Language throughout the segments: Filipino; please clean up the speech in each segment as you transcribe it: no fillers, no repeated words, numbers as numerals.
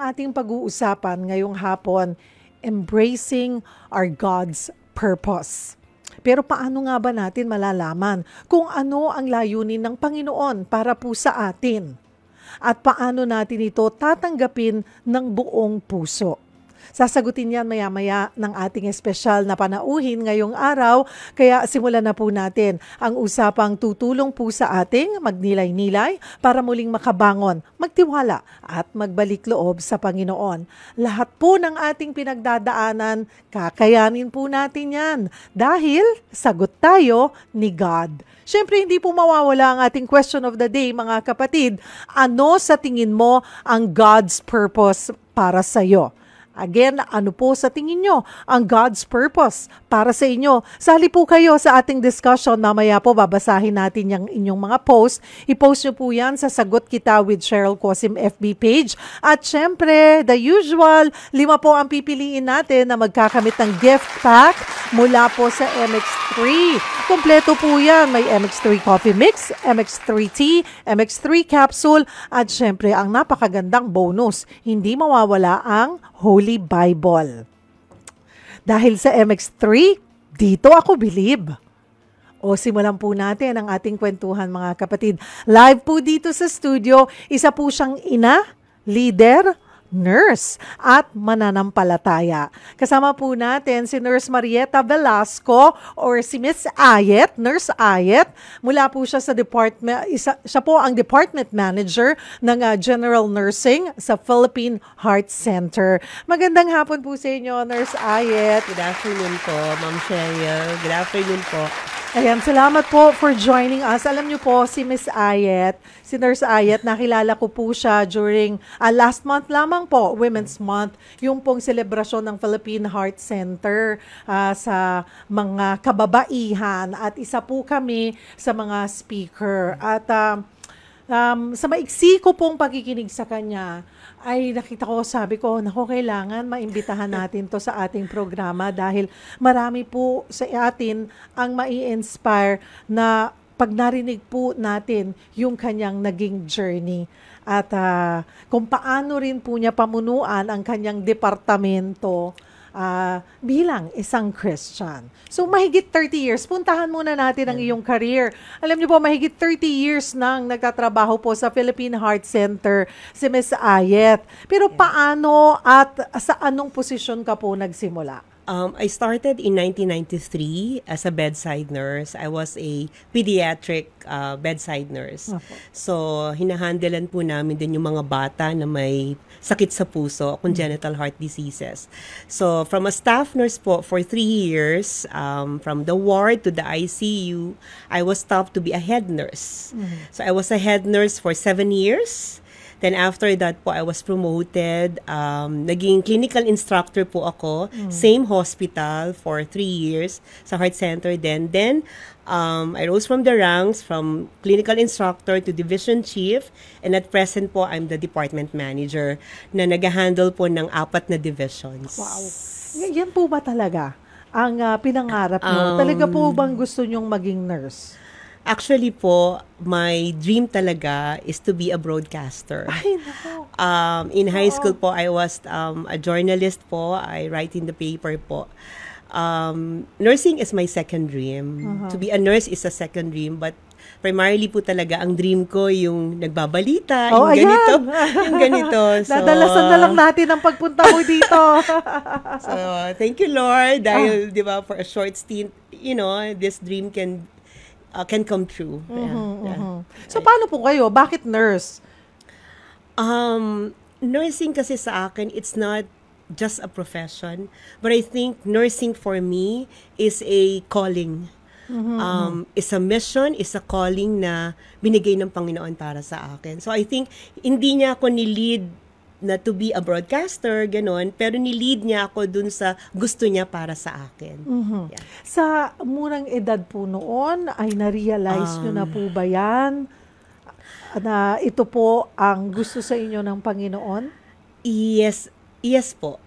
ating pag-uusapan ngayong hapon, embracing our God's purpose. Pero paano nga ba natin malalaman kung ano ang layunin ng Panginoon para po sa atin? At paano natin ito tatanggapin ng buong puso? Sasagutin yan maya-maya ng ating espesyal na panauhin ngayong araw, kaya simulan na po natin ang usapang tutulong po sa ating magnilay-nilay para muling makabangon, magtiwala at magbalik loob sa Panginoon. Lahat po ng ating pinagdadaanan, kakayanin po natin yan dahil sagot tayo ni God. Siyempre, hindi po mawawala ang ating question of the day, mga kapatid. Ano sa tingin mo ang God's purpose para sa iyo? Again, ano po sa tingin nyo ang God's purpose para sa inyo? Sali po kayo sa ating discussion. Mamaya po babasahin natin yung inyong mga post. I-post nyo po yan sa Sagot Kita with Cheryl Cosim FB page. At syempre, the usual, 5 po ang pipiliin natin na magkakamit ng gift pack mula po sa MX3. Kompleto po yan. May MX3 coffee mix, MX3 tea, MX3 capsule, at syempre ang napakagandang bonus. Hindi mawawala ang Holy Bible. Dahil sa MX3, dito ako believe. O simulan po natin ang ating kwentuhan, mga kapatid. Live po dito sa studio, isa po siyang ina, leader, nurse at mananampalataya. Kasama po natin si Nurse Marieta Velasco or si Miss Ayet, Nurse Ayet. Mula po siya sa department, siya po ang department manager ng General Nursing sa Philippine Heart Center. Magandang hapon po sa inyo, Nurse Ayet. Good afternoon po, Ma'am Cheryl. Good afternoon po. Ayan, salamat po for joining us. Alam niyo po, si Miss Ayet, si Nurse Ayet, nakilala ko po siya during last month lamang po, Women's Month, yung pong selebrasyon ng Philippine Heart Center sa mga kababaihan at isa po kami sa mga speaker. At sa maiksi ko pong pakikinig sa kanya, ay nakita ko, sabi ko, naku, kailangan maimbitahan natin to sa ating programa dahil marami po sa atin ang mai-inspire na pag narinig po natin yung kanyang naging journey at kung paano rin po niya pamunuan ang kanyang departamento bilang isang Christian. So, mahigit 30 years. Puntahan muna natin ang iyong career. Alam niyo po, mahigit 30 years nang nagtatrabaho po sa Philippine Heart Center si Miss Ayet. Pero paano at sa anong posisyon ka po nagsimula? I started in 1993 as a bedside nurse. I was a pediatric bedside nurse. Okay. So, hinahandlean po namin din yung mga bata na may sakit sa puso, congenital heart diseases. So, from a staff nurse po for 3 years, from the ward to the ICU, I was tapped to be a head nurse. So, I was a head nurse for 7 years. Then after that po, I was promoted. Naging clinical instructor po ako. Same hospital for 3 years sa heart center din. Then, I rose from the ranks from clinical instructor to division chief. And at present po, I'm the department manager na nag-handle po ng 4 na divisions. Wow. Yan po ba talaga ang pinangarap mo? Talaga po bang gusto nyong maging nurse? Actually po, my dream talaga is to be a broadcaster. Ay, nako. In high school po, I was a journalist po. I write in the paper po. Nursing is my second dream. To be a nurse is a second dream, but primarily po talaga ang dream ko yung nagbabalita, yung ganito, yung ganito. So, dadalasan na lang natin ang pagpunta mo dito. So, thank you, Lord, dahil, di ba, for a short stint, you know, this dream can come true. Yeah. So, paano po kayo? Bakit nurse? Nursing kasi sa akin, it's not just a profession, but I think nursing for me is a calling. Is a mission, is a calling na binigay ng Panginoon para sa akin. So, I think, hindi niya ako ni-lead na to be a broadcaster, ganon, pero ni-lead niya ako dun sa gusto niya para sa akin. Yeah. Sa murang edad po noon, ay na-realize nyo na po ba yan? Na ito po ang gusto sa inyo ng Panginoon? Yes po.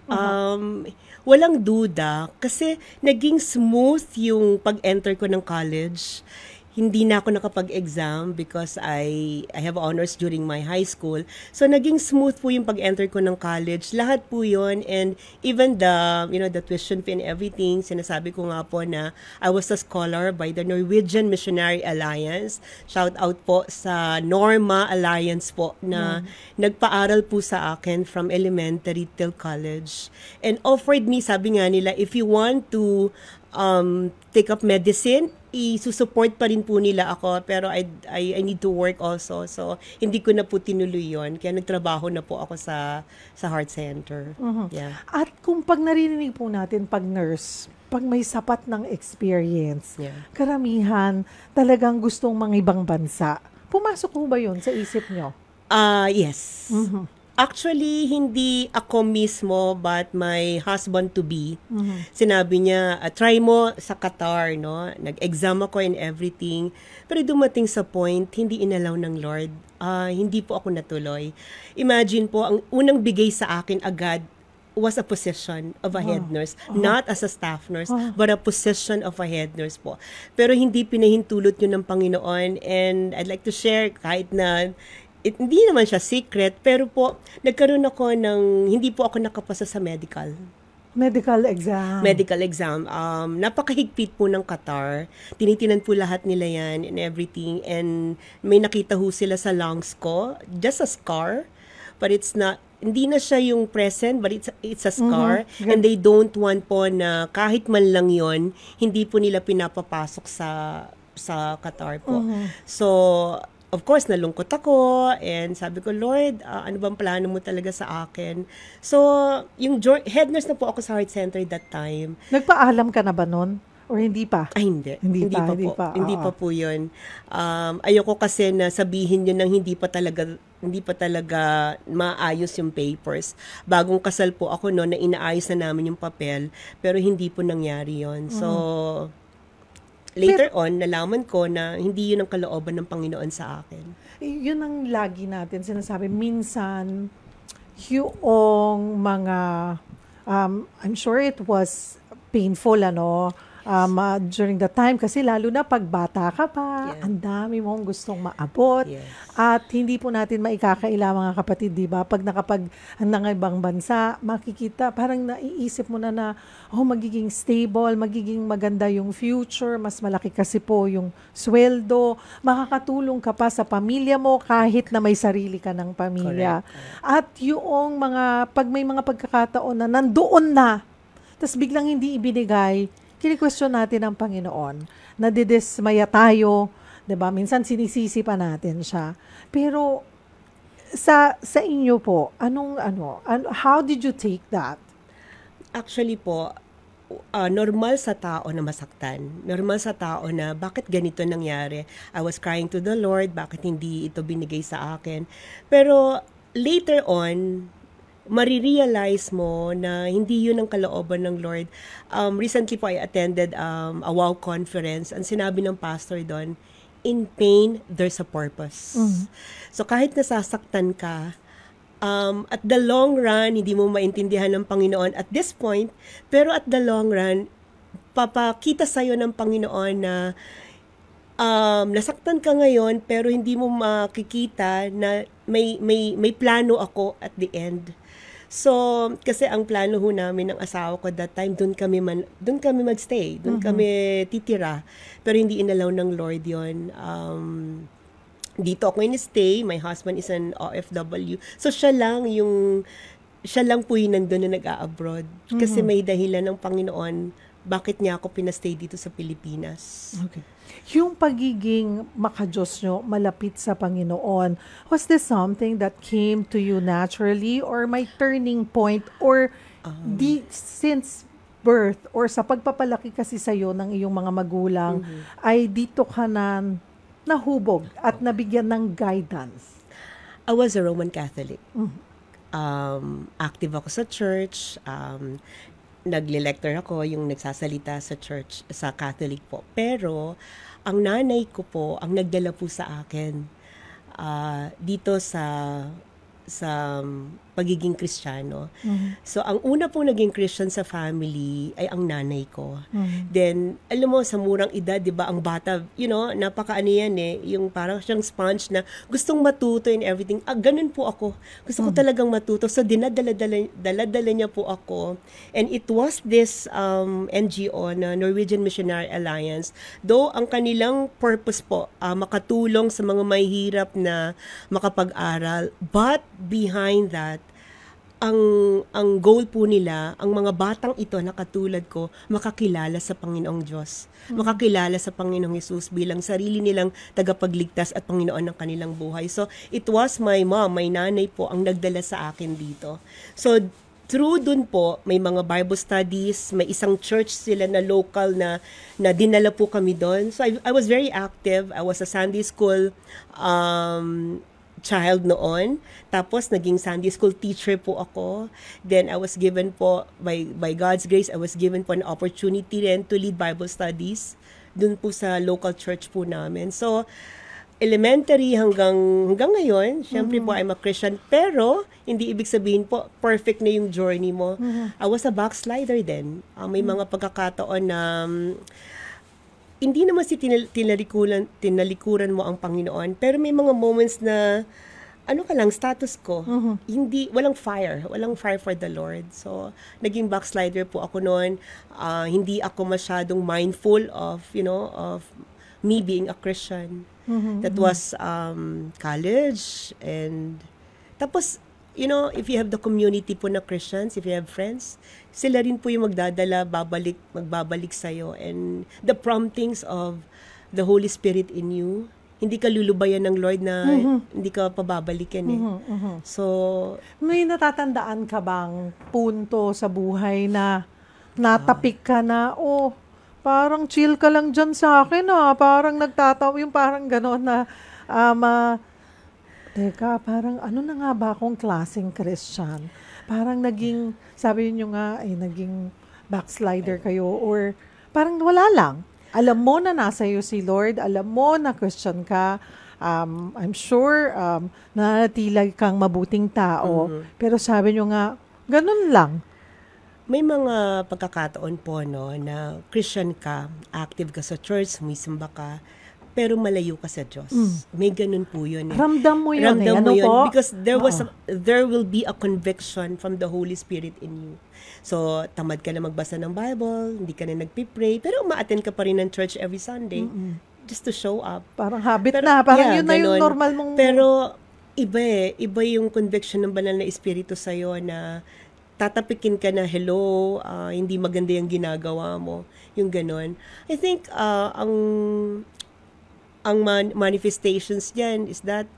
Walang duda, kasi naging smooth yung pag-enter ko ng college. hindi na ako nakapag-exam because I have honors during my high school. So naging smooth po yung pag-enter ko ng college. Lahat po yun, and even the tuition fee and everything, sinasabi ko nga po na I was a scholar by the Norwegian Missionary Alliance. Shout out po sa Norma Alliance po na nagpaaral po sa akin from elementary till college. And offered me, sabi nga nila, if you want to take up medicine, i-support pa rin po nila ako, pero I need to work also. So, hindi ko na po tinuloy yun. Kaya nagtrabaho na po ako sa heart center. Yeah. At kung pag narinig po natin, pag nurse, pag may sapat ng experience, karamihan talagang gustong mangibang bansa. Pumasok po ba yun sa isip nyo? Yes. Actually, hindi ako mismo, but my husband-to-be, sinabi niya, try mo sa Qatar, no? Nag-exam ako and everything. Pero dumating sa point, hindi inalaw ng Lord. Hindi po ako natuloy. Imagine po, ang unang bigay sa akin agad was a position of a head nurse. Not as a staff nurse, but a position of a head nurse po. Pero hindi pinahintulot yun ng Panginoon. And I'd like to share, kahit na hindi naman siya secret, pero po, nagkaroon ako hindi po ako nakapasa sa medical. Medical exam. Medical exam. Napakahigpit po ng Qatar. Tinitinan po lahat nila yan and everything. And may nakita ho sila sa lungs ko. Just a scar. But it's not, hindi na siya yung present, but it's a scar. And they don't want po na kahit man lang yon, hindi po nila pinapapasok sa Qatar po. So, of course, nalungkot ako and sabi ko, Lord, ano bang plano mo talaga sa akin? So, yung head nurse na po ako sa heart center that time. Nagpaalam ka na ba nun? Or hindi pa? Ay, hindi. Hindi pa po yun. Ayoko kasi na sabihin yun ng hindi pa talaga maayos yung papers. Bagong kasal po ako na inaayos na namin yung papel, pero hindi po nangyari yun. So, later on, nalaman ko na hindi yun ang kalooban ng Panginoon sa akin. Yun ang lagi natin sinasabi. Minsan, yung mga, I'm sure it was painful, during the time, kasi lalo na pag bata ka pa, ang dami mong gustong maabot. At hindi po natin maikakaila, mga kapatid, di ba? Pag ng ibang bansa, makikita, parang naiisip mo na magiging stable, magiging maganda yung future, mas malaki kasi po yung sweldo, makakatulong ka pa sa pamilya mo kahit na may sarili ka ng pamilya. Correct. At yung pag may mga pagkakataon na nandoon na, tas biglang hindi ibinigay, kini-question natin ang Panginoon. Nadidismaya tayo, 'di ba? Minsan sinisisi pa natin siya. Pero sa inyo po, how did you take that? Actually po, normal sa tao na masaktan. Normal sa tao na bakit ganito nangyari? I was crying to the Lord, bakit hindi ito binigay sa akin? Pero later on, marirealize mo na hindi yun ang kalooban ng Lord. Recently po, I attended a WOW conference. Ang sinabi ng pastor doon, in pain, there's a purpose. So kahit nasasaktan ka, at the long run, hindi mo maintindihan ng Panginoon at this point, pero at the long run, papakita sa'yo ng Panginoon na nasaktan ka ngayon, pero hindi mo makikita na may plano ako at the end. So, kasi ang plano ho namin ng asawa ko that time, doon kami magstay, doon kami titira. Pero hindi inalaw ng Lord yon. Dito ako in-stay, my husband is an OFW. So, siya lang po yung nandun na nag-a-abroad. Kasi may dahilan ng Panginoon, bakit niya ako pinastay dito sa Pilipinas. Okay. Yung pagiging makadiyos nyo, malapit sa Panginoon, was this something that came to you naturally or may turning point or since birth or sa pagpapalaki kasi sa'yo ng iyong mga magulang, ay dito ka na nahubog at nabigyan ng guidance? I was a Roman Catholic. Active ako sa church, nagle-lecture ako, yung nagsasalita sa church, sa Catholic po. Pero, ang nanay ko po, ang nagdala po sa akin, dito sa pagiging Kristiyano. So, ang una pong naging Christian sa family ay ang nanay ko. Then, alam mo, sa murang edad, di ba, ang bata, napaka-ano yan yung parang siyang sponge na gustong matuto and everything. Ganun po ako. Gusto ko talagang matuto. So, dala-dala niya po ako. And it was this NGO na Norwegian Missionary Alliance. Though, ang kanilang purpose po, makatulong sa mga mahihirap na makapag-aral. But, behind that, ang goal po nila, ang mga batang ito na katulad ko, makakilala sa Panginoong Diyos. Makakilala sa Panginoong Hesus bilang sarili nilang tagapagligtas at Panginoon ng kanilang buhay. So, it was my mom, my nanay po, ang nagdala sa akin dito. So, through dun po, may mga Bible studies, may isang church sila na local na dinala po kami doon. So, I was very active. I was a Sunday school child noon. Tapos, naging Sunday school teacher po ako. Then, I was given po, by God's grace, I was given po an opportunity rin to lead Bible studies dun po sa local church po namin. So, elementary hanggang ngayon, syempre po I'm a Christian, pero hindi ibig sabihin po perfect na yung journey mo. I was a backslider din. May mga pagkakataon na hindi naman tinalikuran mo ang Panginoon, pero may mga moments na status ko, walang fire for the Lord. So, naging backslider po ako noon. Hindi ako masyadong mindful of me being a Christian. That was college, and tapos, if you have the community po na Christians, if you have friends, sila rin po yung magbabalik sa'yo. And the promptings of the Holy Spirit in you, hindi ka lulubayan ng Lord na hindi ka pababalikan So, may natatandaan ka bang punto sa buhay na natapik ka na, parang chill ka lang dyan sa akin parang nagtataw, yung parang gano'n na, teka, parang ano na nga ba akong klaseng Christian? Parang sabi niyo nga, naging backslider kayo, or parang wala lang. Alam mo na nasa iyo si Lord, alam mo na Christian ka, I'm sure nanatili kang mabuting tao, pero sabi niyo nga, ganun lang. May mga pagkakataon po na Christian ka, active ka sa church, sumisamba ka, pero malayo ka sa Diyos. May ganun po yun. Ramdam mo yun. Ramdam mo yun. Po? Because there will be a conviction from the Holy Spirit in you. So, tamad ka na magbasa ng Bible, hindi ka na nagpipray, pero uma-attend ka pa rin ng church every Sunday just to show up. Parang habit na. Parang yun na yung normal mong... Pero, iba yung conviction ng banal na Espiritu sa'yo na tatapikin ka na, hello, hindi maganda yung ginagawa mo. Yung ganon. I think, ang manifestations dyan is that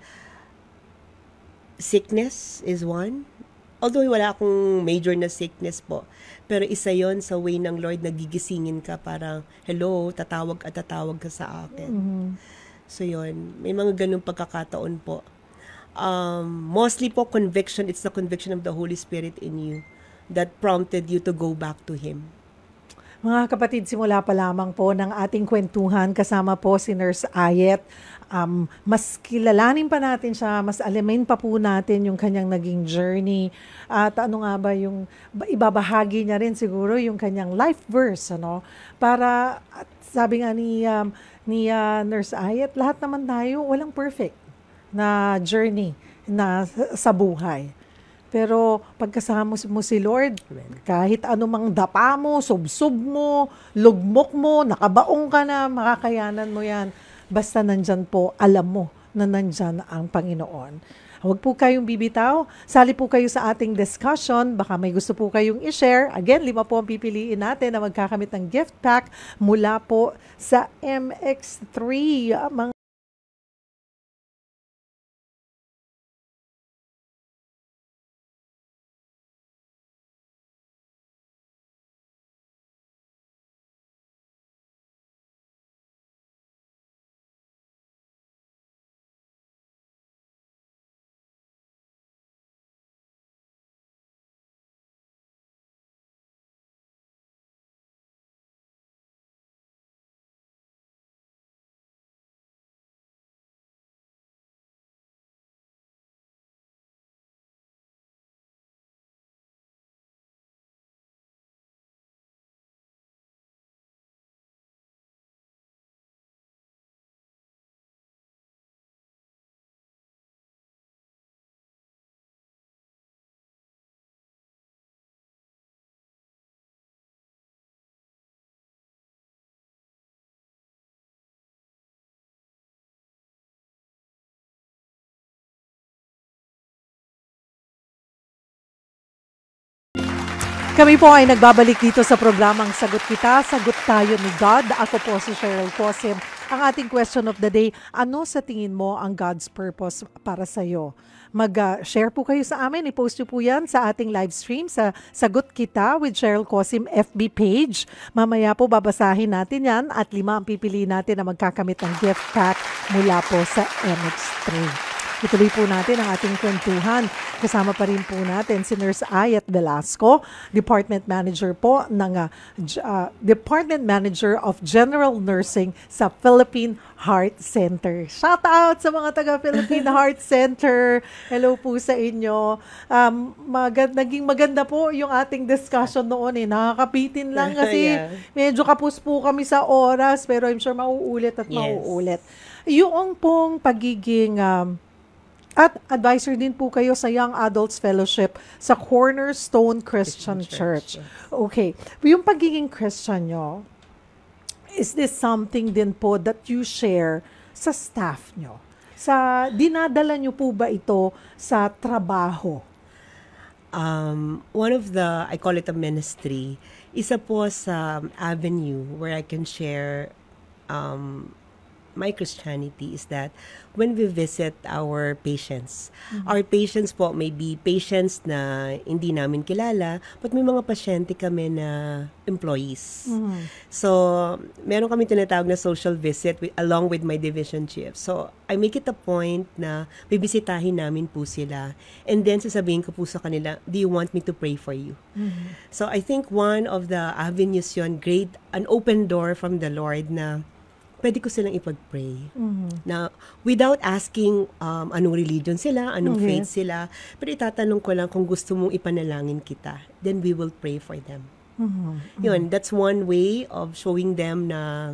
sickness is one. Although wala akong major na sickness po. Pero isa yon sa way ng Lord na gigisingin ka, parang, hello, tatawag ka sa akin. So yun, may mga ganung pagkakataon po. Mostly po conviction, it's the conviction of the Holy Spirit in you that prompted you to go back to Him. Mga kapatid, simula pa lamang po ng ating kwentuhan, kasama po si Nurse Ayet. Mas kilalanin pa natin siya, mas alamin pa po natin yung kanyang naging journey. At ano nga ba yung ibabahagi niya rin siguro yung kanyang life verse, Para, at sabi nga ni Nurse Ayet, lahat naman tayo, walang perfect na journey na sa buhay. Pero pagkasama mo si Lord, kahit anumang dapa mo, subsob mo, lugmok mo, nakabaong ka na, makakayanan mo yan. Basta nandyan po, alam mo na nandyan ang Panginoon. Huwag po kayong bibitaw. Sali po kayo sa ating discussion. Baka may gusto po kayong i-share. Again, 5 po ang pipiliin natin na magkakamit ng gift pack mula po sa MX3. Kami po ay nagbabalik dito sa programang Sagot Kita, Sagot Tayo ni God. Ako po si Cheryl Cosim. Ang ating question of the day, ano sa tingin mo ang God's purpose para sa iyo? Mag-share po kayo sa amin. I-post nyo po yan sa ating live stream sa Sagot Kita with Cheryl Cosim FB page. Mamaya po babasahin natin yan at 5 ang pipili natin na magkakamit ng gift pack mula po sa MX3. Ituloy po natin ang ating kwentuhan. Kasama pa rin po natin si Nurse Ayat Velasco, Department Manager po ng Department Manager of General Nursing sa Philippine Heart Center. Shout out sa mga taga Philippine Heart Center. Hello po sa inyo. Naging maganda po yung ating discussion noon. Nakakabitin lang kasi medyo kapos po kami sa oras, pero I'm sure mauulit at mauulit. Yung pong pagiging at advisor din po kayo sa Young Adults Fellowship sa Cornerstone Christian Church. Okay. Yung pagiging Christian nyo, is this something din po that you share sa staff nyo? Dinadala nyo po ba ito sa trabaho? One of the, I call it a ministry, isa po sa avenue where I can share my Christianity is that when we visit our patients po may be patients na hindi namin kilala, but may mga pasyente kami na employees. So, meron kami tinatawag na social visit along with my division chief. So, I make it a point na bibisitahin namin po sila. And then, sasabihin ko po sa kanila, do you want me to pray for you? So, I think one of the avenues yun, an open door from the Lord na pwede ko silang ipag-pray. Na without asking anong religion sila, anong faith sila, pero itatanong ko lang kung gusto mong ipanalangin kita, then we will pray for them. Yun, that's one way of showing them na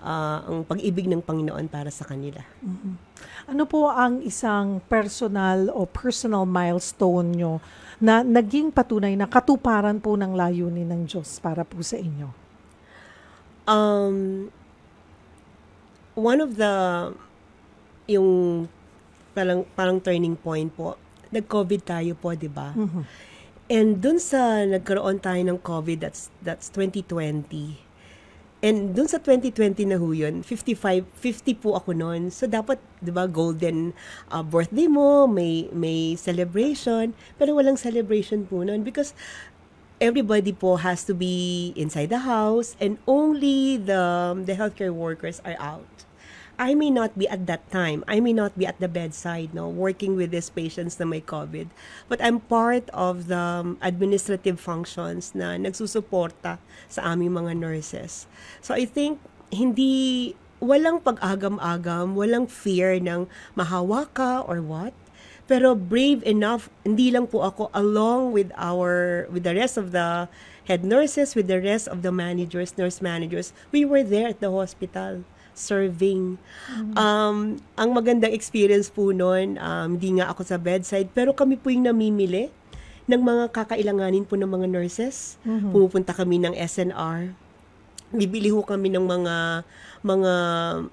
ang pag-ibig ng Panginoon para sa kanila. Ano po ang isang personal milestone nyo na naging patunay na katuparan po ng layunin ng Diyos para po sa inyo? One of the, yung parang turning point po, nag-COVID tayo po, di ba? And dun sa nagkaroon tayo ng COVID, that's 2020. And dun sa 2020 na ho yun, 50 po ako noon. So dapat, di ba, golden birthday mo, may celebration, pero walang celebration po noon because everybody po has to be inside the house and only the healthcare workers are out. I may not be at that time. I may not be at the bedside, working with these patients na may COVID. But I'm part of the administrative functions na nagsusuporta sa aming mga nurses. So I think walang pag-agam-agam, walang fear ng mahawa ka or what. Pero brave enough, hindi lang po ako along with the rest of the head nurses, with the rest of the nurse managers, we were there at the hospital serving. Ang magandang experience po noon, hindi nga ako sa bedside, pero kami po yung namimili ng mga kakailanganin po ng mga nurses. Pumupunta kami ng SNR. Bibili ho kami ng mga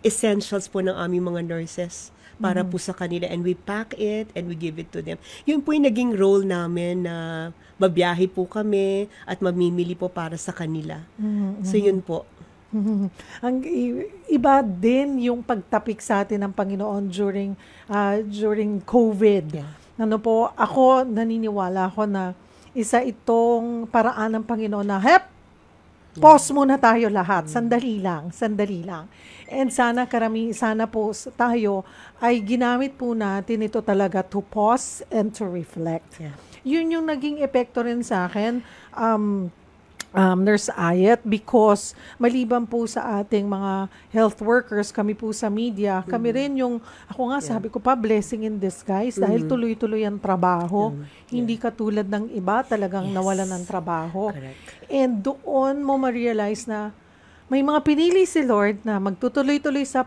essentials po ng aming mga nurses para po sa kanila, and we pack it and we give it to them. Yun po yung naging role namin na babiyahe po kami at mamimili po para sa kanila. So yun po. Ang iba din yung pagtapik sa atin ng Panginoon during COVID. Ano po, ako naniniwala ako na isa itong paraan ng Panginoon na pause muna tayo lahat. Sandali lang. And sana po tayo ay ginamit po natin ito talaga to pause and to reflect. Yun yung naging epekto rin sa akin. Nurse Ayat, because maliban po sa ating mga health workers, kami po sa media, kami rin yung, ako nga sabi ko pa, blessing in disguise dahil tuloy-tuloy ang trabaho. Hindi katulad ng iba talagang nawalan ng trabaho. Correct. And doon mo ma-realize na may mga pinili si Lord na magtutuloy-tuloy sa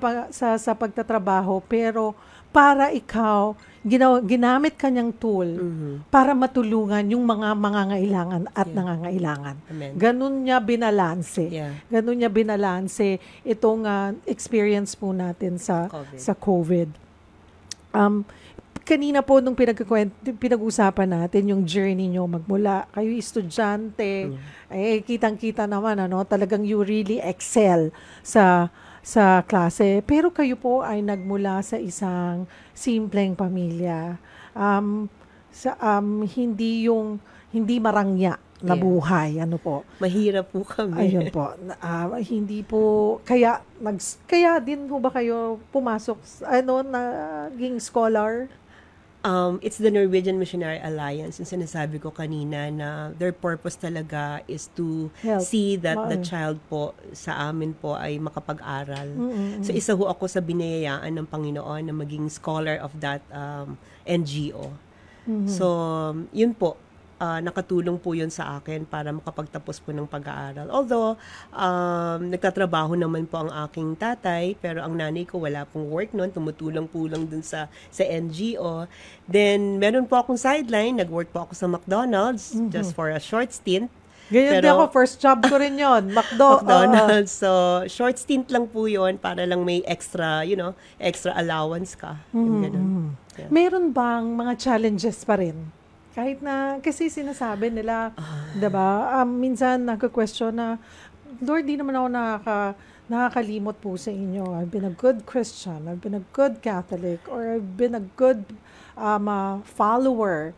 pagtatrabaho, pero para ikaw, ginamit kanyang tool para matulungan yung mga mangangailangan at nangangailangan. Amen. Ganun niya binalanse. Ganun niya binalanse itong experience po natin sa COVID. kanina po nung pinag-usapan natin yung journey nyo magmula kayo estudyante, kitang-kita naman talagang you really excel sa klase. Pero kayo po ay nagmula sa isang simpleng pamilya. Hindi marangya na buhay, po. Mahirap po kami. Ayun po. Hindi po kaya din po ba kayo pumasok naging scholar? It's the Norwegian Missionary Alliance. Yung sinasabi ko kanina na their purpose talaga is to see that the child po sa amin po ay makapag-aral. So isa ho ako sa biniyayaan ng Panginoon na maging scholar of that NGO. So yun po. Nakatulong po yun sa akin para makapagtapos po ng pag-aaral. Although, nagtatrabaho naman po ang aking tatay, pero ang nanay ko wala pong work noon, tumutulong po lang dun sa NGO. Then, meron po akong sideline, nag-work po ako sa McDonald's just for a short stint. Ganyan din ako, first job ko rin yun, McDonald's. So, short stint lang po yun para lang may extra, extra allowance ka. Ganun. Yeah. Meron bang mga challenges pa rin? Kahit na, kasi sinasabi nila, diba, minsan nagka-question na, Lord, di naman ako nakakalimot po sa inyo. I've been a good Christian, I've been a good Catholic, or I've been a good follower.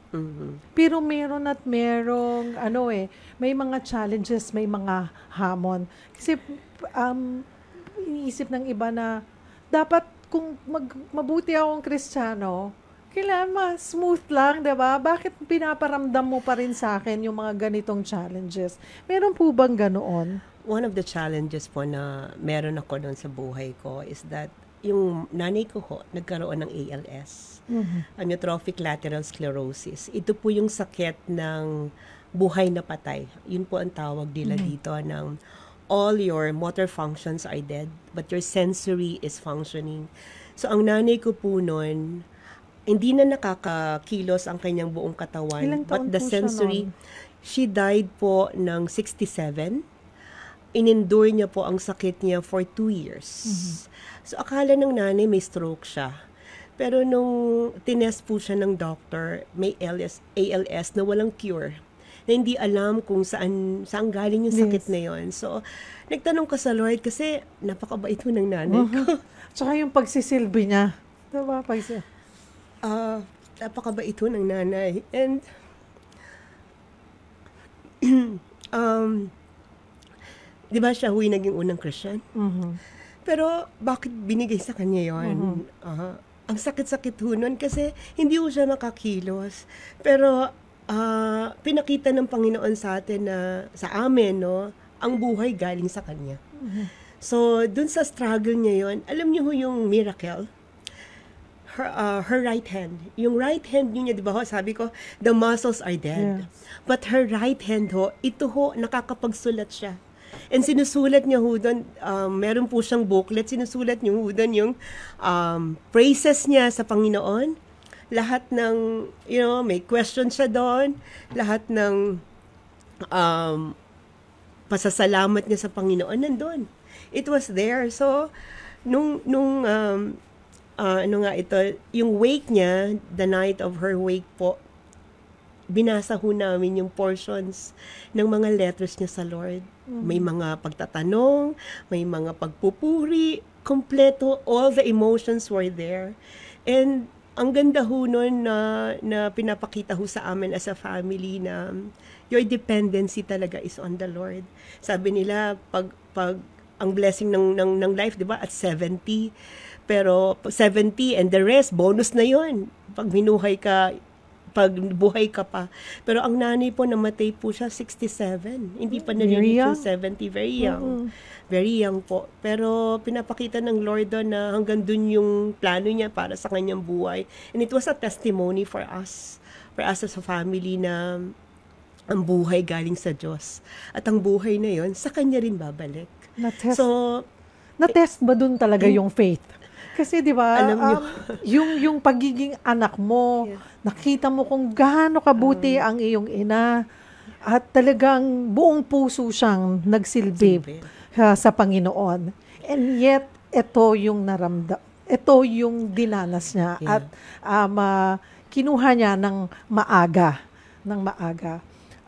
Pero meron may mga challenges, may mga hamon. Kasi, iniisip ng iba na, dapat kung mabuti akong Kristiyano, kailangan smooth lang, diba? Bakit pinaparamdam mo pa rin sa akin yung mga ganitong challenges? Meron po bang ganoon? One of the challenges po na meron ako doon sa buhay ko is that yung nanay ko nagkaroon ng ALS, amyotrophic lateral sclerosis. Ito po yung sakit ng buhay na patay. Yun po ang tawag nila dito ng all your motor functions are dead, but your sensory is functioning. So, ang nanay ko po noon, hindi na nakakakilos ang kanyang buong katawan. But the sensory, she died po ng 67. In-endure niya po ang sakit niya for 2 years. So, akala ng nanay may stroke siya. Pero nung tinest po siya ng doctor, may ALS na walang cure. Na hindi alam kung saan galing yung sakit na yon. So, nagtanong ka sa Lord kasi napakabait mo ng nanay ko. Tsaka yung pagsisilbi niya. Diba? Napakabait ho ng nanay. And, di ba siya huy naging unang Christian? Pero, bakit binigay sa kanya yon? Ang sakit-sakit ho nun kasi hindi ho siya makakilos. Pero, pinakita ng Panginoon sa atin sa amin, ang buhay galing sa kanya. So, dun sa struggle niya yon, alam niyo ho yung miracle? Her right hand. Yung right hand niya, di ba sabi ko, the muscles are dead. Yes. But her right hand ito nakakapagsulat siya. And sinusulat niya doon, meron po siyang booklet, sinusulat niya doon yung praises niya sa Panginoon. Lahat ng, may question siya doon. Lahat ng pasasalamat niya sa Panginoon, nandun. It was there. So, yung wake niya, the night of her wake po, binasa ho namin yung portions ng mga letters niya sa Lord. May mga pagtatanong, may mga pagpupuri, kompleto, all the emotions were there. And ang ganda ho nun na pinapakita ho sa amin as a family na your dependency talaga is on the Lord. Sabi nila, pag ang blessing ng life, di ba, at 70, pero 70 and the rest, bonus na yon pag buhay ka pa. Pero ang nanay po, namatay po siya 67. Hindi pa na-reach yung 70. Very young. Very young po. Pero pinapakita ng Lord doon na hanggang dun yung plano niya para sa kanyang buhay. And it was a testimony for us as a family na ang buhay galing sa Diyos. At ang buhay na yon sa kanya rin babalik. Na-test ba dun talaga yung faith? Kasi 'di ba, yung pagiging anak mo, nakita mo kung gaano kabuti ang iyong ina at talagang buong puso siyang nagsilbi sa Panginoon. And yet ito yung ito yung dinanas niya Yeah. at kinuha niya ng maaga.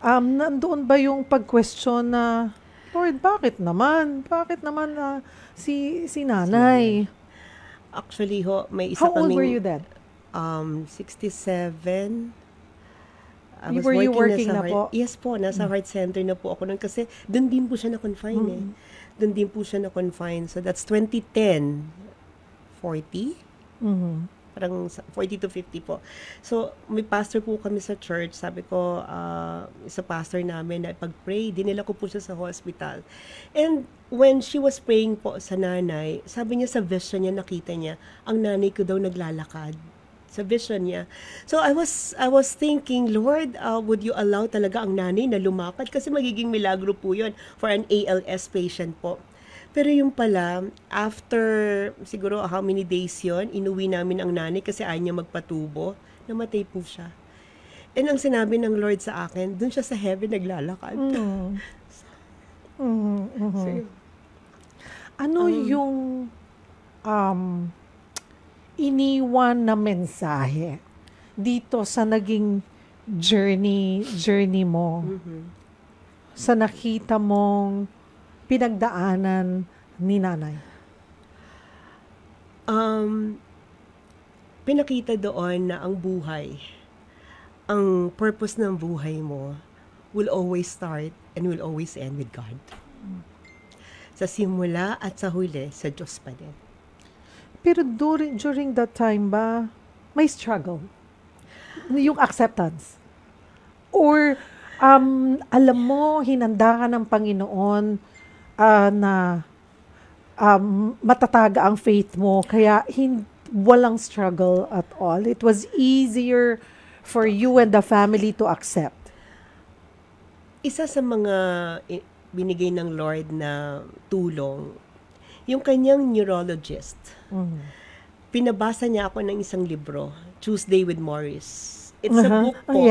Nandoon ba yung pag-question na, Lord, bakit naman? Bakit naman si nanay? Actually ho, may isa How old were kaming you then? 67. I was Were you working nasa na po? Yes po, nasa heart center na po ako noon kasi doon din po siya na-confine eh. Doon din po siya na-confine. So that's 2010, 40? Mhm. Parang 40 to 50 po. So, may pastor po kami sa church. Sabi ko, sa pastor namin na pag-pray, dinala ko po siya sa hospital. And when she was praying po sa nanay, sabi niya sa vision niya, nakita niya, ang nanay ko daw naglalakad. Sa vision niya. So, I was thinking, Lord, would you allow talaga ang nanay na lumakad? Kasi magiging milagro po yun for an ALS patient po. Pero yung pala, after siguro how many days yon, inuwi namin ang nanay kasi ayaw niya magpatubo. Namatay po siya. And ang sinabi ng Lord sa akin, dun siya sa heaven naglalakad. So, Ano yung iniwan na mensahe dito sa naging journey mo? Sa nakita mong pinagdaanan ni nanay? Pinakita doon na ang buhay, ang purpose ng buhay mo will always start and will always end with God. Sa simula at sa huli, sa Diyos pa din. Pero during that time ba, may struggle? Yung acceptance? Or alam mo, hinanda ka ng Panginoon na matataga ang faith mo, kaya walang struggle at all. It was easier for you and the family to accept. Isa sa mga binigay ng Lord na tulong, yung kanyang neurologist. Pinabasa niya ako ng isang libro, Tuesday with Morris. It's a book po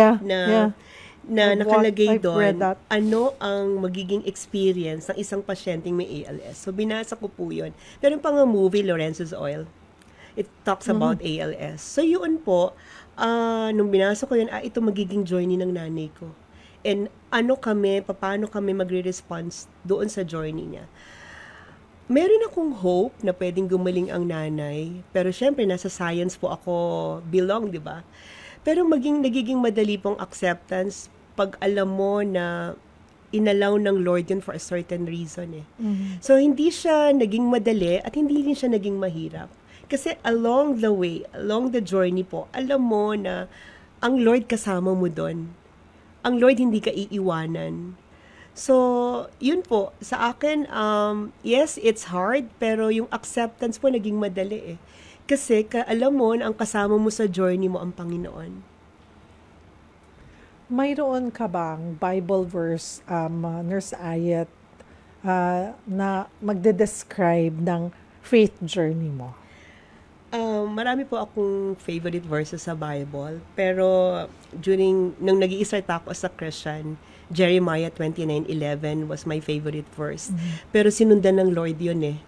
na nakalagay doon, ano ang magiging experience ng isang pasyenteng may ALS. So, binasa ko po yun. Meron pa nga movie, Lorenzo's Oil. It talks about ALS. So, yun po, nung binasa ko yun, ito magiging journey ng nanay ko. And paano kami magre-response doon sa journey niya. Meron akong hope na pwedeng gumaling ang nanay. Pero syempre, nasa science po ako belong, di ba? Pero nagiging madali pong acceptance pag alam mo na inallow ng Lord yun for a certain reason eh. So, hindi siya naging madali at hindi rin siya naging mahirap. Kasi along the way, along the journey po, alam mo na ang Lord kasama mo doon. Ang Lord hindi ka iiwanan. So, yun po, sa akin, yes, it's hard, pero yung acceptance po naging madali eh. Kasi alam mo na ang kasama mo sa journey mo ang Panginoon. Mayroon ka bang Bible verse, Nurse Ayet, na magde-describe ng faith journey mo? Marami po akong favorite verses sa Bible. Pero nung nag-i-start pa ako as a Christian, Jeremiah 29:11 was my favorite verse. Pero sinundan ng Lord yun eh.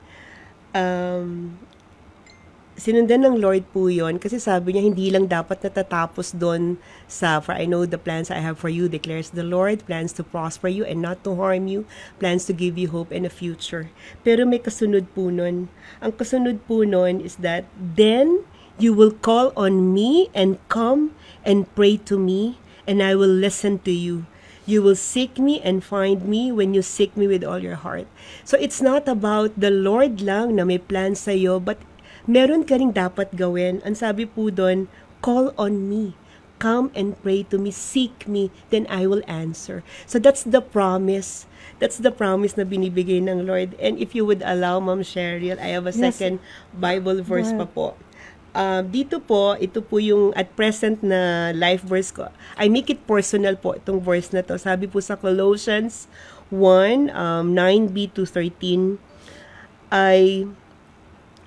Sinundan ng Lord po yun kasi sabi niya hindi lang dapat natatapos doon sa for I know the plans I have for you, declares the Lord, plans to prosper you and not to harm you, plans to give you hope and a future. Pero may kasunod po nun. Ang kasunod po nun is that then you will call on me and come and pray to me and I will listen to you. You will seek me and find me when you seek me with all your heart. So it's not about the Lord lang na may plans sa'yo, but meron ka rin dapat gawin. Ang sabi po doon, call on me. Come and pray to me. Seek me, then I will answer. So that's the promise. That's the promise na binibigay ng Lord. And if you would allow, Ma'am Cheryl, I have a second Bible verse pa po. Dito po, ito po yung at present na life verse ko. I make it personal po, itong verse na to. Sabi po sa Colossians 1, 9b to 13,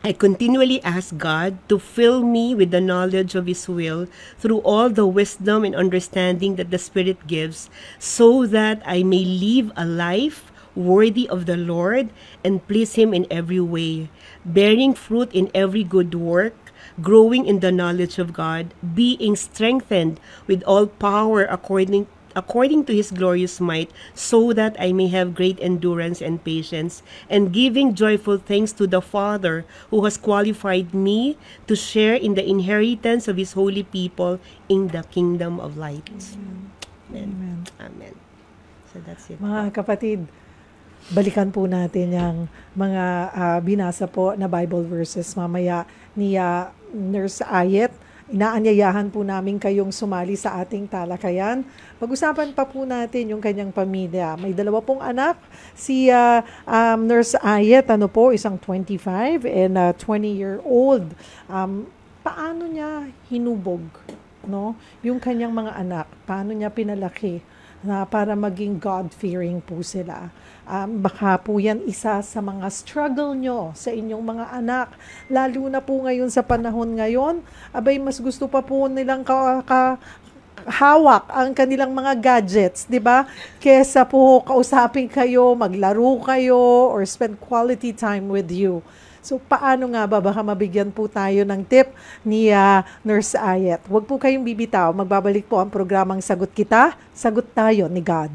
I continually ask God to fill me with the knowledge of His will through all the wisdom and understanding that the Spirit gives, so that I may live a life worthy of the Lord and please Him in every way, bearing fruit in every good work, growing in the knowledge of God, being strengthened with all power according to His glorious might, so that I may have great endurance and patience, and giving joyful thanks to the Father who has qualified me to share in the inheritance of His holy people in the kingdom of light. Amen. Amen. So that's it. Mga kapatid, balikan po natin yung mga binasa po na Bible verses mamaya ni Nurse Ayet. Inaanyayahan po namin kayong sumali sa ating talakayan. Pag-usapan pa po natin yung kanyang pamilya. May 2 pong anak. Si Nurse Ayet, isang 25 and 20-year-old. Paano niya hinubog, no? Yung kanyang mga anak, paano niya pinalaki na para maging God-fearing po sila. Baka po yan isa sa mga struggle nyo sa inyong mga anak. Lalo na po ngayon sa panahon ngayon, abay mas gusto pa po nilang hawak ang kanilang mga gadgets, di ba? Kesa po kausapin kayo, maglaro kayo, or spend quality time with you. So, paano nga ba? Baka mabigyan po tayo ng tip ni Nurse Ayet. Huwag po kayong bibitaw. Magbabalik po ang programang Sagot Kita, Sagot Tayo ni God.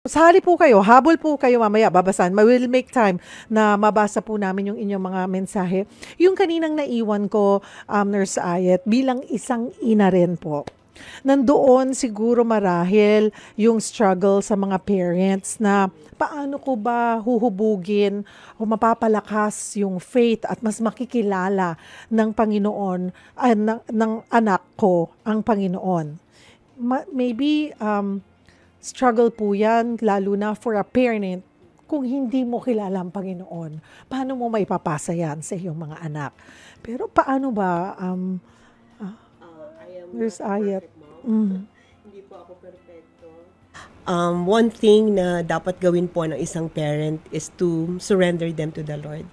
Sali po kayo, habol po kayo mamaya, babasahan. We will make time na mabasa po namin yung inyong mga mensahe. Yung kaninang naiwan ko, Nurse Ayet, bilang isang ina rin po. Nandoon siguro marahil yung struggle sa mga parents na paano ko ba huhubugin o mapapalakas yung faith at mas makikilala ng Panginoon, ng anak ko ang Panginoon. Maybe, struggle po yan, lalo na for a parent, kung hindi mo kilala ang Panginoon. Paano mo maipapasa yan sa iyong mga anak? Pero paano ba, Nurse Ayet? Hindi po ako perfecto. One thing na dapat gawin po ng isang parent is to surrender them to the Lord.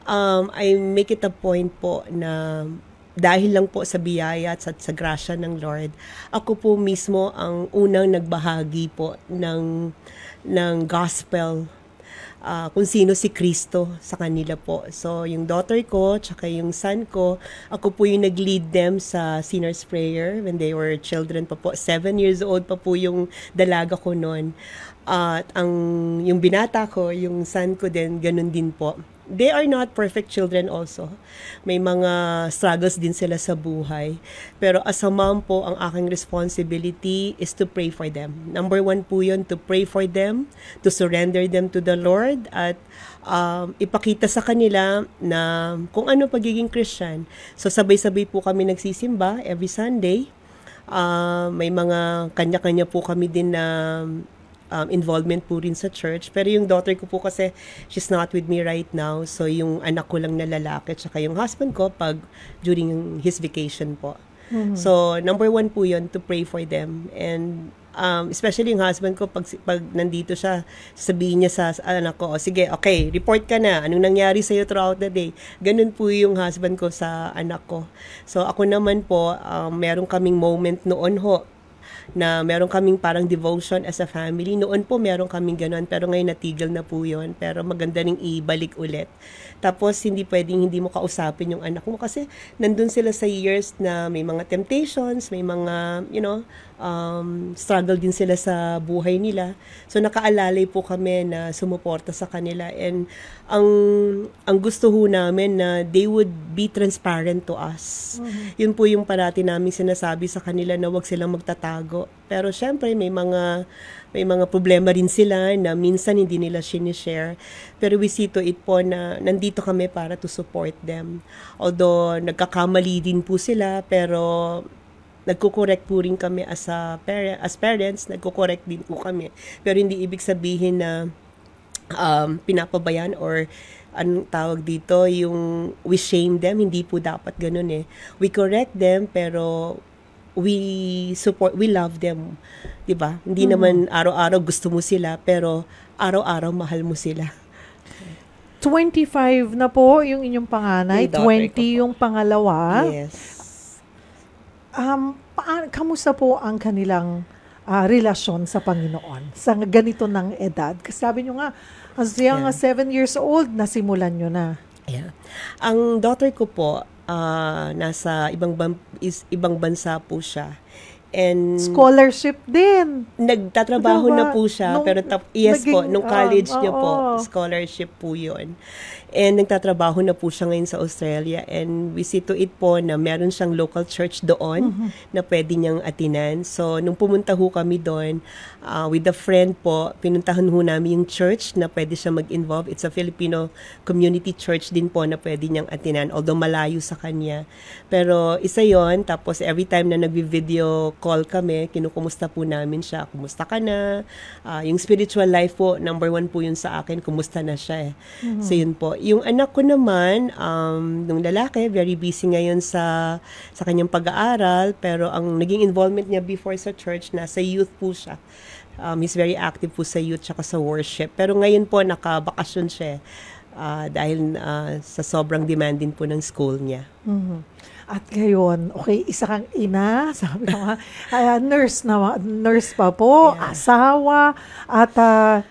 I make it a point po na dahil lang po sa biyaya at sa grasya ng Lord, ako po mismo ang unang nagbahagi po ng gospel, kung sino si Kristo sa kanila po. So, yung daughter ko, tsaka yung son ko, ako po yung nag-lead them sa Sinner's Prayer when they were children pa po. 7 years old pa po yung dalaga ko noon. At yung binata ko, yung son ko din, ganun din po. They are not perfect children also. May mga struggles din sila sa buhay. Pero as a mom po, ang aking responsibility is to pray for them. Number 1 po yun, to pray for them, to surrender them to the Lord, at ipakita sa kanila na kung ano pagiging Christian. So sabay-sabay po kami nagsisimba every Sunday. May mga kanya-kanya po kami din na involvement po rin sa church. Pero yung daughter ko po kasi, she's not with me right now. So yung anak ko lang na lalaki, tsaka yung husband ko pag during his vacation po. Mm-hmm. So number 1 po yun, to pray for them. And especially yung husband ko, pag nandito siya, sabihin niya sa anak ko, sige, okay, report ka na. Anong nangyari sa'yo throughout the day? Ganun po yung husband ko sa anak ko. So ako naman po, meron kaming moment noon ho, na meron kaming parang devotion as a family. Noon po meron kaming ganon, pero ngayon natigil na po yun. Pero maganda ring ibalik ulit. Tapos, hindi pwedeng hindi mo kausapin yung anak mo kasi nandun sila sa years na may mga temptations, may mga, struggle din sila sa buhay nila. So, nakaalalay po kami na sumuporta sa kanila. And ang gusto ho namin na they would be transparent to us. Yun po yung parati namin sinasabi sa kanila na wag silang magtatago. Pero syempre, may mga problema rin sila na minsan hindi nila sinishare. Pero we see to it po na nandito kami para to support them. Although nagkakamali din po sila, pero nagko-correct po rin kami as parents, nagko-correct din po kami. Pero hindi ibig sabihin na pinapabayan or anong tawag dito, yung we shame them, hindi po dapat ganun eh. We correct them, pero we love them. 'Di ba? Hindi naman araw-araw gusto mo sila, pero araw-araw mahal mo sila. 25 na po yung inyong panganay, 20 yung pangalawa. Yes. Kamusta po ang kanilang relasyon sa Panginoon sa ganito ng edad? Kasi sabi nyo nga, as young as 7 years old, nasimulan nyo na. Yeah. Ang daughter ko po, nasa ibang bansa po siya. And scholarship din. Nagtatrabaho na po siya, pero nung college niya po, scholarship po 'yon. And nagtatrabaho na po siya ngayon sa Australia, and we see to it po na meron siyang local church doon na pwede niyang atinan. So nung pumunta ho kami doon, with a friend po, pinuntahan ho namin yung church na pwede siya mag-involve. It's a Filipino community church din po na pwede niyang atinan, although malayo sa kanya. Pero isa 'yon, tapos every time na nagvi-video call kami, kinukumusta po namin siya. Kumusta ka na? Yung spiritual life po, number 1 po yun sa akin. Kumusta na siya eh. So yun po. Yung anak ko naman, nung lalaki, very busy ngayon sa kanyang pag-aaral, pero ang naging involvement niya before sa church, nasa youth po siya. He's very active po sa youth tsaka sa worship. Pero ngayon po, nakabakasyon siya dahil sa sobrang demanding po ng school niya. At ngayon, okay, isa kang ina, sabi ko nga, nurse pa po, asawa, at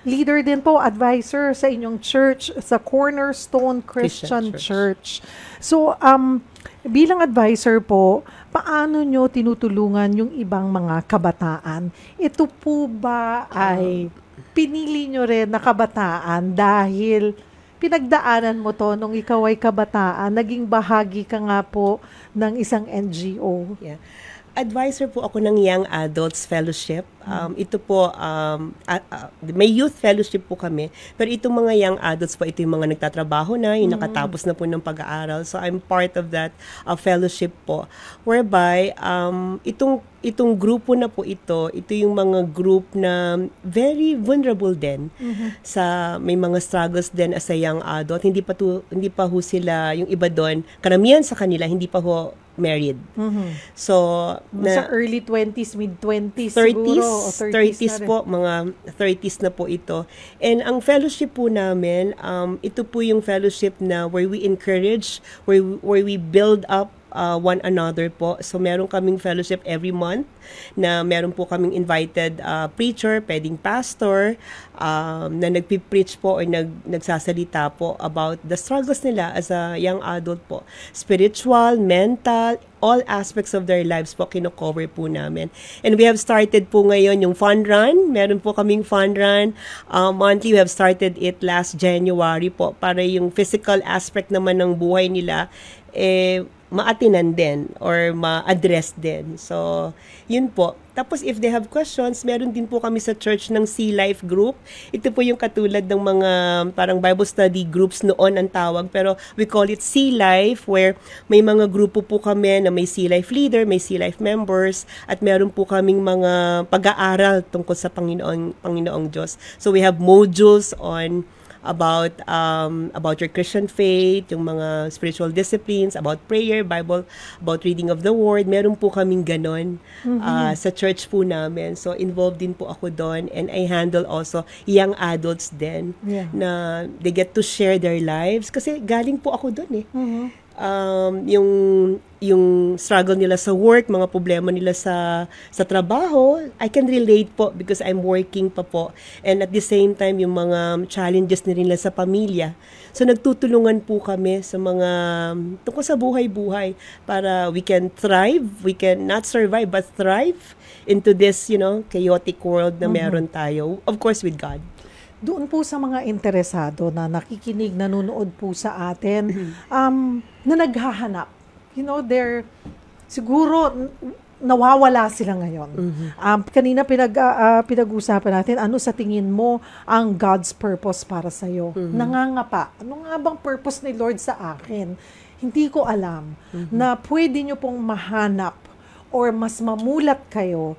leader din po, advisor sa inyong church, sa Cornerstone Christian Church. So, bilang advisor po, paano nyo tinutulungan yung ibang mga kabataan? Ito po ba ay pinili nyo rin na kabataan dahil pinagdaanan mo to nung ikaw ay kabataan, naging bahagi ka nga po ng isang NGO. Yeah. Advisor po ako ng Young Adults Fellowship. Ito po, may youth fellowship po kami. Pero itong mga young adults po, ito yung mga nagtatrabaho na, yung nakatapos na po ng pag-aaral. So I'm part of that fellowship po. Whereby, itong grupo na po ito yung mga group na very vulnerable din sa may mga struggles din as a young adult. Hindi pa ho sila, yung iba doon, karamihan sa kanila, hindi pa ho married. So, sa early 20s, mid-20s 30s po, mga 30s na po ito. And ang fellowship po namin, ito po yung fellowship na where we encourage, where we build up one another po. So, meron kaming fellowship every month na meron po kaming invited preacher, pwedeng pastor, na nagpipreach po or nagsasalita po about the struggles nila as a young adult po. Spiritual, mental, all aspects of their lives po kino-cover po namin. And we have started po ngayon yung fund run. Meron po kaming fund run. Monthly, we have started it last January po para yung physical aspect naman ng buhay nila maatinan din or ma-address din. So, yun po. Tapos, if they have questions, meron din po kami sa church ng Sea Life Group. Ito po yung katulad ng mga parang Bible study groups noon ang tawag. Pero we call it Sea Life, where may mga grupo po kami na may Sea Life leader, may Sea Life members, at meron po kaming mga pag-aaral tungkol sa Panginoong Diyos. So, we have modules on about your Christian faith, yung mga spiritual disciplines, about prayer, Bible, about reading of the Word. Meron po kaming ganon sa church po namin. So, involved din po ako doon, and I handle also young adults din na they get to share their lives. Kasi galing po ako doon yung struggle nila sa work, mga problema nila sa trabaho, I can relate po because I'm working pa po. And at the same time, yung mga challenges nila sa pamilya. So nagtutulungan po kami sa mga tungkol sa buhay-buhay para we can thrive, we can not survive but thrive into this, chaotic world na meron tayo. Of course with God. Doon po sa mga interesado na nakikinig, nanonood po sa atin, na naghahanap. They're, siguro, nawawala sila ngayon. Kanina pinag-usapan natin, ano sa tingin mo ang God's purpose para sa'yo? Nangangapa. Ano nga bang purpose ni Lord sa akin? Hindi ko alam na pwede nyo pong mahanap or mas mamulat kayo,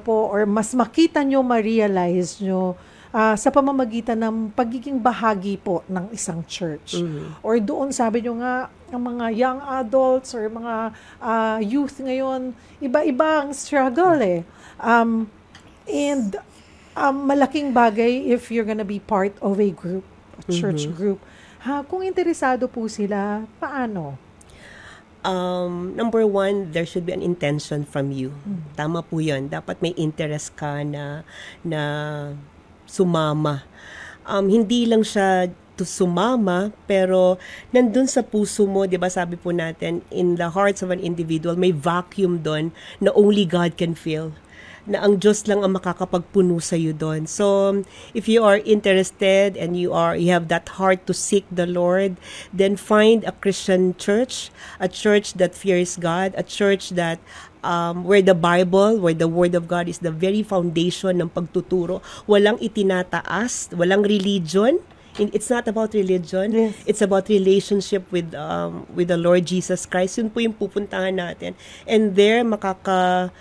or mas makita nyo, ma-realize nyo, sa pamamagitan ng pagiging bahagi po ng isang church. Or doon, sabi nyo nga, ang mga young adults or mga youth ngayon, iba-iba ang struggle eh. And malaking bagay if you're gonna be part of a group, a church group. Kung interesado po sila, paano? Number one, there should be an intention from you. Tama po yun. Dapat may interest ka na sumama. Hindi lang siya to sumama, pero nandun sa puso mo, di ba sabi po natin, in the hearts of an individual, may vacuum doon na only God can fill. Na ang Diyos lang ang makakapagpuno sa iyo doon. So, if you are interested and you have that heart to seek the Lord, then find a Christian church, a church that fears God, a church that where the Bible, where the Word of God is the very foundation ng pagtuturo. Walang itinataas, walang religion. It's not about religion. Yes. It's about relationship with the Lord Jesus Christ. Yun po yung pupuntahan natin. And there, makakahanap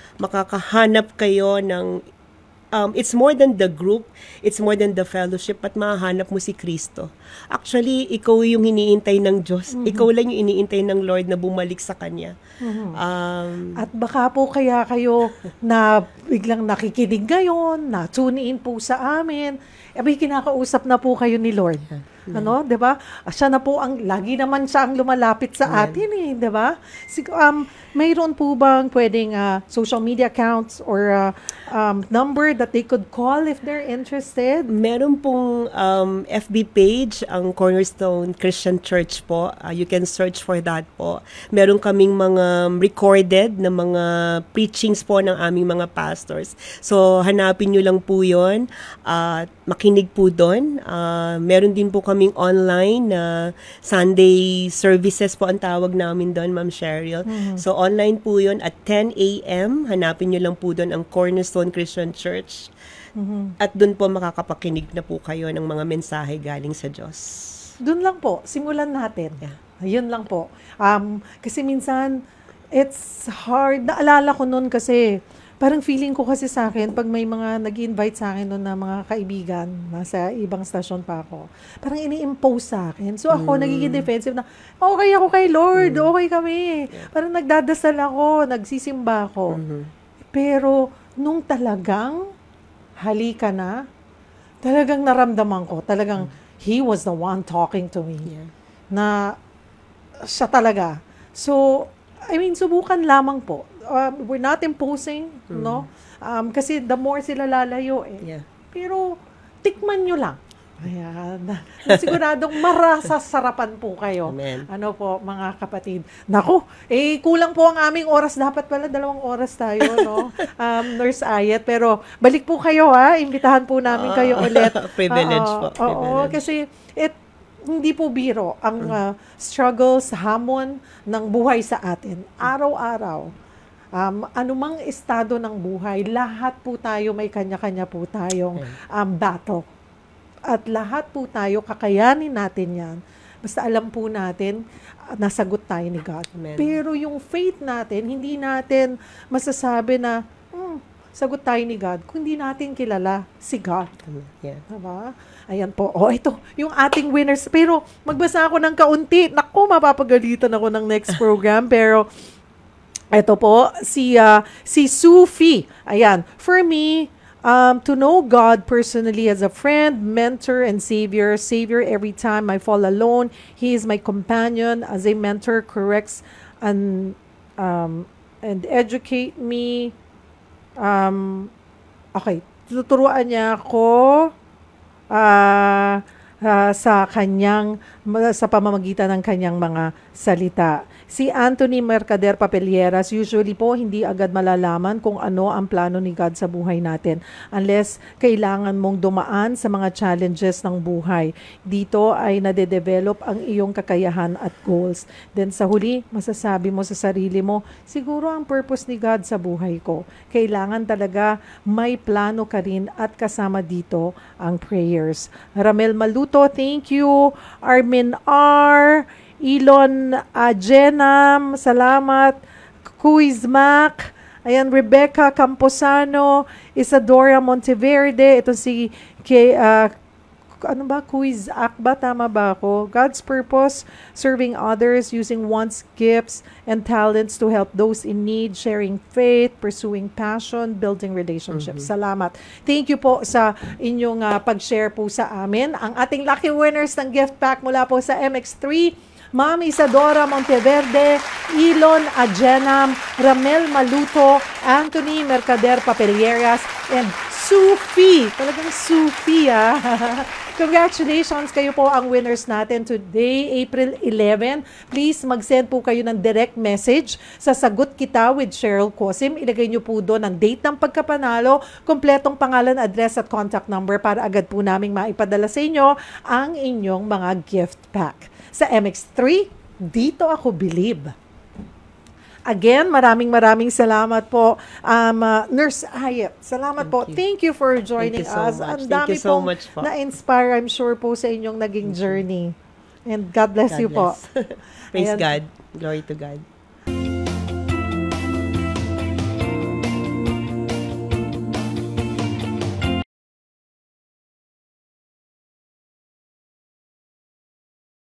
kayo ng it's more than the group, it's more than the fellowship, at mahanap mo si Kristo. Actually, ikaw yung iniintay ng Diyos. Ikaw lang yung iniintay ng Lord na bumalik sa Kanya. At baka po kaya kayo na biglang nakikinig ngayon, na tune in po sa amin, kinakausap na po kayo ni Lord. 'Di ba? Siya na po lagi naman siya ang lumalapit sa atin eh, 'di ba? Mayroon po bang pwedeng social media accounts or number that they could call if they're interested? Meron pong FB page ang Cornerstone Christian Church po. You can search for that po. Meron kaming mga recorded na mga preachings po ng aming mga pastors. So hanapin nyo lang po 'yon. Makinig po doon. Meron din po kaming online na Sunday services po ang tawag namin doon, Ma'am Cheryl. So online po 'yon at 10 a.m. Hanapin nyo lang po doon ang Cornerstone Christian Church. At doon po makakapakinig na po kayo ng mga mensahe galing sa Diyos. Doon lang po, simulan natin. Ayun lang po. Kasi minsan, it's hard. Naalala ko noon kasi, parang feeling ko kasi sa akin, pag may mga nag-invite sa akin noon na mga kaibigan, nasa ibang stasyon pa ako, parang ini-impose sa akin. So ako, nagiging defensive na, okay ako kay Lord, okay kami. Parang nagdadasal ako, nagsisimba ako. Pero, nung talagang halika na, talagang naramdaman ko, talagang He was the one talking to me. Na siya talaga. So, subukan lamang po. We're not imposing, no? Kasi the more sila lalayo eh. Pero, tikman nyo lang. Ayan. Siguradong marasasarapan po kayo. Amen. Ano po, mga kapatid. Naku, kulang po ang aming oras. Dapat pala 2 oras tayo, no? Nurse Ayet. Pero, balik po kayo, ha? Imbitahan po namin kayo ulit. Privilege po. Oo, kasi hindi po biro ang struggles, hamon ng buhay sa atin. Araw-araw. Anumang estado ng buhay, lahat po tayo, may kanya-kanya po tayong battle. At lahat po tayo, kakayanin natin yan. Basta alam po natin, nasagot tayo ni God. Amen. Pero yung faith natin, hindi natin masasabi na, sagot tayo ni God, kung hindi natin kilala si God. Diba? Ayan po. Ito, yung ating winners. Pero, magbasa ako ng kaunti. Naku, mapapagalitan ako ng next program. Pero, ito po, si Sufi. Ayan. For me, To know God personally as a friend, mentor, and savior. Savior every time I fall alone. He is my companion as a mentor, corrects and educate me. Okay, tuturuan niya ako sa pamamagitan ng kanyang mga salita. Si Anthony Mercader Papelieras, usually po hindi agad malalaman kung ano ang plano ni God sa buhay natin unless kailangan mong dumaan sa mga challenges ng buhay. Dito ay nade-develop ang iyong kakayahan at goals. Then sa huli, masasabi mo sa sarili mo, siguro ang purpose ni God sa buhay ko. Kailangan talaga may plano ka rin at kasama dito ang prayers. Ramel Maluto, thank you. Armin R. Elon Jenam, salamat. Kuizmac, ayan, Rebecca Camposano, Isadora Monteverde, ito si Kuizak ba? Tama ba ako? God's purpose, serving others, using one's gifts and talents to help those in need, sharing faith, pursuing passion, building relationships. Salamat. Thank you po sa inyong pag-share po sa amin. Ang ating lucky winners ng gift pack mula po sa MX3, Ma'am Isadora Monteverde, Elon Ajenam, Ramel Maluto, Anthony Mercader Papelieras, and Sufi. Talagang Sufi, Congratulations, kayo po ang winners natin today, April 11. Please mag-send po kayo ng direct message sa Sagot Kita with Cheryl Cosim. Ilagay nyo po doon ang date ng pagkapanalo, kompletong pangalan, address at contact number para agad po naming maipadala sa inyo ang inyong mga gift pack. Sa MX3, dito ako believe. Again, maraming salamat po. Nurse Ayep, salamat po. Thank you for joining us. Ang dami pong na-inspire, I'm sure po sa inyong naging journey. And God bless you po. Praise God. Glory to God.